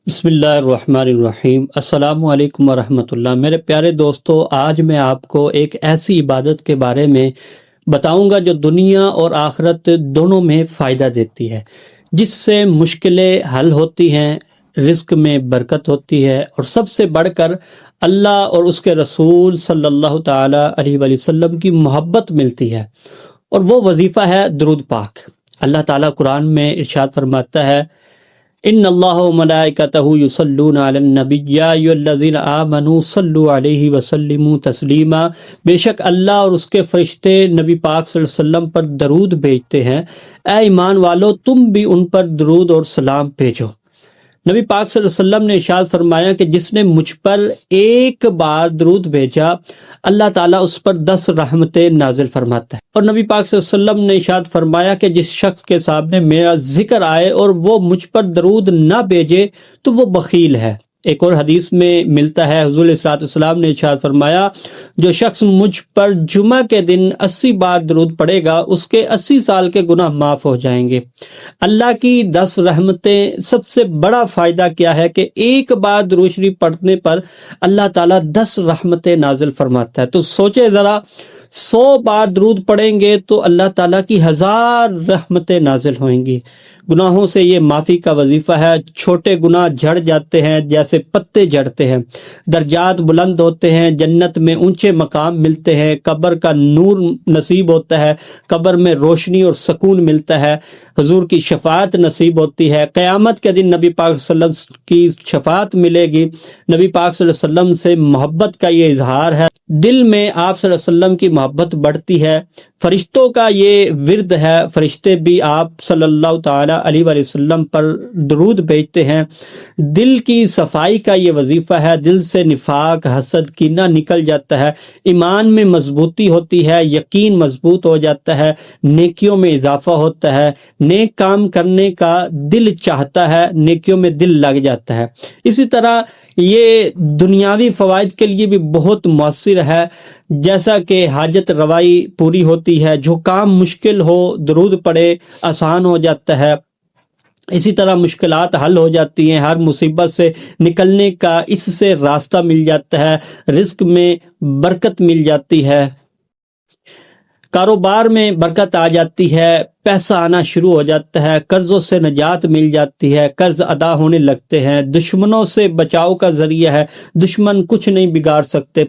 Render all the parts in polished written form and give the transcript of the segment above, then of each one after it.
بسم اللہ الرحمن الرحیم۔ السلام علیکم ورحمۃ اللہ۔ میرے پیارے دوستو، آج میں آپ کو ایک ایسی عبادت کے بارے میں بتاؤں گا جو دنیا اور آخرت دونوں میں فائدہ دیتی ہے، جس سے مشکلیں حل ہوتی ہیں، رزق میں برکت ہوتی ہے، اور سب سے بڑھ کر اللہ اور اس کے رسول صلی اللہ تعالی علیہ وآلہ وسلم کی محبت ملتی ہے، اور وہ وظیفہ ہے درود پاک۔ اللہ تعالیٰ قرآن میں ارشاد فرماتا ہے، ان اللہ و ملائکتہ یصلون علی النبی یا ایھا الذین آمنوا صلوا علیہ وسلموا تسلیما۔ بے شک اللہ اور اس کے فرشتے نبی پاک صلی اللہ علیہ وسلم پر درود بھیجتے ہیں، اے ایمان والو تم بھی ان پر درود اور سلام بھیجو۔ نبی پاک صلی اللہ علیہ وسلم نے ارشاد فرمایا کہ جس نے مجھ پر ایک بار درود بھیجا، اللہ تعالیٰ اس پر 10 رحمتیں نازل فرماتا ہے۔ اور نبی پاک صلی اللہ علیہ وسلم نے ارشاد فرمایا کہ جس شخص کے سامنے میرا ذکر آئے اور وہ مجھ پر درود نہ بھیجے تو وہ بخیل ہے۔ ایک اور حدیث میں ملتا ہے، حضور علیہ الصلوۃ والسلام نے ارشاد فرمایا، جو شخص مجھ پر جمعہ کے دن 80 بار درود پڑے گا، اس کے 80 سال کے گناہ معاف ہو جائیں گے۔ اللہ کی 10 رحمتیں، سب سے بڑا فائدہ کیا ہے کہ ایک بار درود شریف پڑھنے پر اللہ تعالیٰ 10 رحمتیں نازل فرماتا ہے۔ تو سوچے ذرا، 100 بار درود پڑھیں گے تو اللہ تعالیٰ کی 1000 رحمتیں نازل ہوئیں گی۔ گناہوں سے یہ معافی کا وظیفہ ہے، چھوٹے گناہ جھڑ جاتے ہیں جیسے پتے جھڑتے ہیں، درجات بلند ہوتے ہیں، جنت میں اونچے مقام ملتے ہیں، قبر کا نور نصیب ہوتا ہے، قبر میں روشنی اور سکون ملتا ہے، حضور کی شفاعت نصیب ہوتی ہے، قیامت کے دن نبی پاک صلی اللہ علیہ وسلم کی شفاعت ملے گی، نبی پاک صلی اللہ علیہ وسلم سے محبت کا یہ اظہار ہے، دل میں آپ صلی اللہ علیہ وسلم کی محبت بڑھتی ہے، فرشتوں کا یہ ورد ہے، فرشتے بھی آپ صلی اللہ تعالی علیہ وآلہ وسلم پر درود بھیجتے ہیں، دل کی صفائی کا یہ وظیفہ ہے، دل سے نفاق، حسد، کینہ نکل جاتا ہے، ایمان میں مضبوطی ہوتی ہے، یقین مضبوط ہو جاتا ہے، نیکیوں میں اضافہ ہوتا ہے، نیک کام کرنے کا دل چاہتا ہے، نیکیوں میں دل لگ جاتا ہے۔ اسی طرح یہ دنیاوی فوائد کے لیے بھی بہت مؤثر ہے، جیسا کہ حاجت روائی پوری ہوتی ہے، جو کام مشکل ہو درود پڑے آسان ہو جاتا ہے، اسی طرح مشکلات حل ہو جاتی ہیں، ہر مصیبت سے نکلنے کا اس سے راستہ مل جاتا ہے، رزق میں برکت مل جاتی ہے، کاروبار میں برکت آ جاتی ہے، پیسہ آنا شروع ہو جاتا ہے، قرضوں سے نجات مل جاتی ہے، قرض ادا ہونے لگتے ہیں، دشمنوں سے بچاؤ کا ذریعہ ہے، دشمن کچھ نہیں بگاڑ سکتے،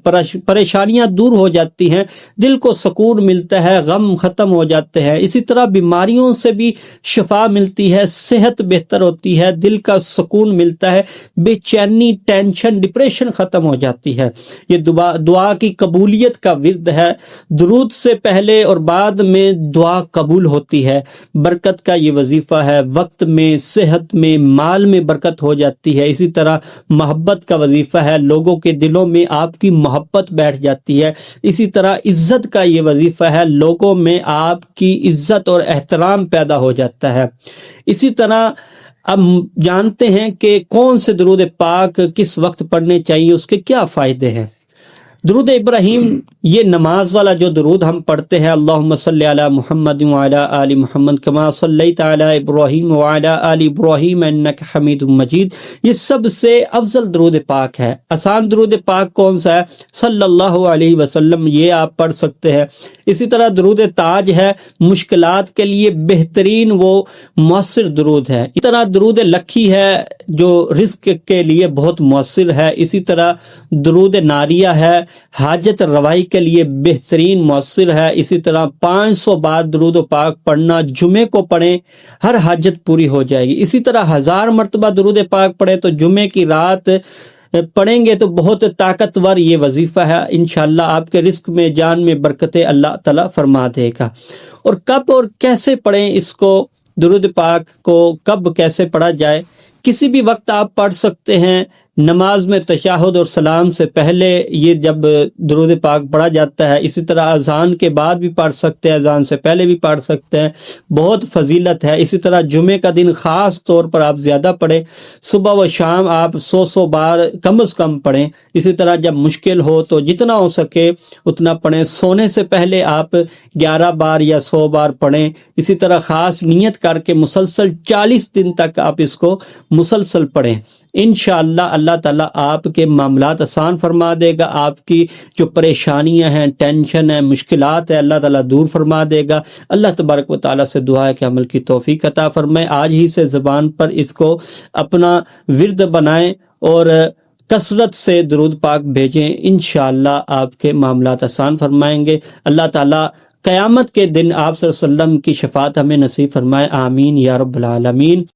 پریشانیاں دور ہو جاتی ہیں، دل کو سکون ملتا ہے، غم ختم ہو جاتے ہیں، اسی طرح بیماریوں سے بھی شفا ملتی ہے، صحت بہتر ہوتی ہے، دل کا سکون ملتا ہے، بے چینی، ٹینشن، ڈپریشن ختم ہو جاتی ہے۔ یہ دعا کی قبولیت کا ورد ہے، درود سے پہلے اور بعد میں دعا قبول ہوتی ہے، برکت کا یہ وظیفہ ہے، وقت میں، صحت میں، مال میں برکت ہو جاتی ہے، اسی طرح محبت کا وظیفہ ہے، لوگوں کے دلوں میں آپ کی محبت بیٹھ جاتی ہے، اسی طرح عزت کا یہ وظیفہ ہے، لوگوں میں آپ کی عزت اور احترام پیدا ہو جاتا ہے۔ اسی طرح اب جانتے ہیں کہ کون سے درود پاک کس وقت پڑھنے چاہیے، اس کے کیا فائدے ہیں۔ درود ابراہیم، یہ نماز والا جو درود ہم پڑھتے ہیں، اللہم صلی علی محمد وعلی آل محمد کما صلیت علی ابراہیم وعلی آل ابراہیم انک حمید مجید، یہ سب سے افضل درود پاک ہے۔ آسان درود پاک کون سا ہے؟ صلی اللہ علیہ وسلم، یہ آپ پڑھ سکتے ہیں۔ اسی طرح درود تاج ہے، مشکلات کے لیے بہترین وہ مؤثر درود ہے۔ اسی طرح درود لکھی ہے جو رزق کے لیے بہت مؤثر ہے۔ اسی طرح درود ناریہ ہے، حاجت روائی کے لیے بہترین مؤثر ہے۔ اسی طرح 500 بار درود پاک پڑھنا، جمعے کو پڑھیں، ہر حاجت پوری ہو جائے گی۔ اسی طرح 1000 مرتبہ درود پاک پڑھیں تو جمعے کی رات پڑھیں گے تو بہت طاقتور یہ وظیفہ ہے، انشاءاللہ آپ کے رزق میں، جان میں برکتیں اللہ تعالیٰ فرما دے گا۔ اور کب اور کیسے پڑھیں اس کو، درود پاک کو کب کیسے پڑھا جائے؟ کسی بھی وقت آپ پڑھ سکتے ہیں، نماز میں تشہد اور سلام سے پہلے یہ جب درود پاک پڑھا جاتا ہے، اسی طرح اذان کے بعد بھی پڑھ سکتے ہیں، اذان سے پہلے بھی پڑھ سکتے ہیں، بہت فضیلت ہے۔ اسی طرح جمعے کا دن خاص طور پر آپ زیادہ پڑھیں، صبح و شام آپ 100 بار کم از کم پڑھیں۔ اسی طرح جب مشکل ہو تو جتنا ہو سکے اتنا پڑھیں۔ سونے سے پہلے آپ 11 بار یا 100 بار پڑھیں۔ اسی طرح خاص نیت کر کے مسلسل 40 دن تک آپ اس کو مسلسل پڑھیں۔ انشاءاللہ اللہ تعالیٰ آپ کے معاملات آسان فرما دے گا، آپ کی جو پریشانیاں ہیں، ٹینشن ہے، مشکلات ہے، اللہ تعالیٰ دور فرما دے گا۔ اللہ تبارک و تعالیٰ سے دعا ہے کہ عمل کی توفیق عطا فرمائے۔ آج ہی سے زبان پر اس کو اپنا ورد بنائیں اور کثرت سے درود پاک بھیجیں، انشاءاللہ آپ کے معاملات آسان فرمائیں گے۔ اللہ تعالیٰ قیامت کے دن آپ صلی اللہ علیہ وسلم کی شفاعت ہمیں نصیب فرمائے، آمین یا رب العالمین۔